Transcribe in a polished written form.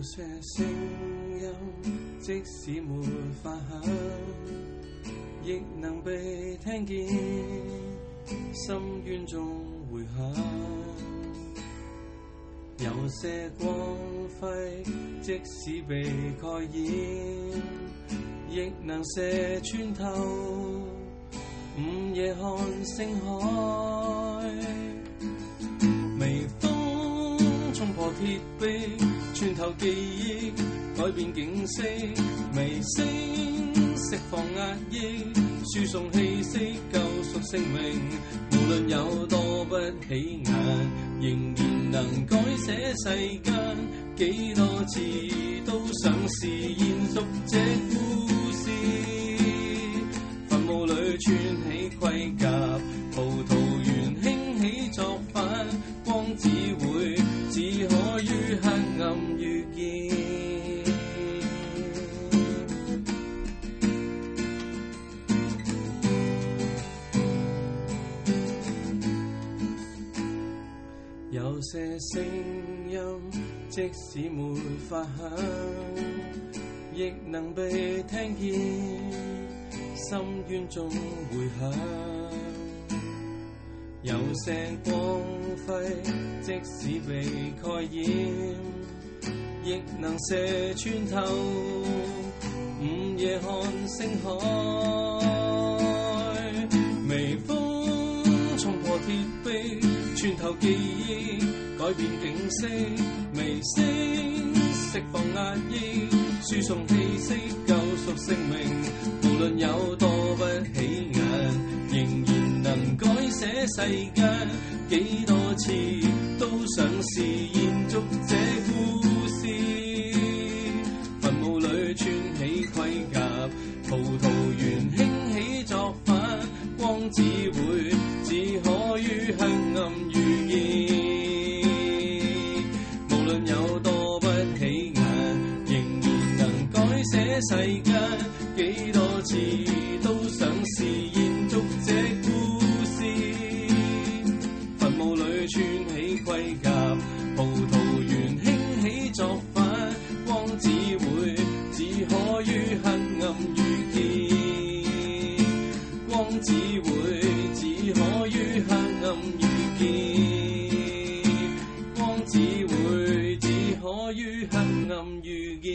些聲音，即使沒法響，亦能被聽見，深淵中回響。有些光輝，即使被蓋掩，亦能射穿透午夜看星海。微風衝破鐵壁，穿透記憶，改變景色。微聲釋放壓抑，輸送氣息，救贖生命。無論有多不起眼，仍然能改寫世間。幾多次都想試延續這故事。墳墓裏串起盔甲，葡萄園興起作反，光只可於黑暗遇見。有些聲音，即使沒法響，亦能被聽見，深淵中回響。有些光輝，即使被蓋掩，亦能射穿透午夜看星海。微風衝破鐵壁，穿透記憶，改變景色。微聲釋放壓抑，輸送氣息，救贖生命。無論有多不起眼，仍然能改寫世間。幾多次都想試延續這故事。墳墓裏串起盔甲，葡萄園興起作反，光只可於黑暗遇見。無論有多不起眼，仍然能改寫世間。幾多次都想試延續這故事。墳墓裏串起盔甲，葡萄園興起作反，光只可於黑暗遇見。光只可於黑暗遇見。光只可於黑暗遇見。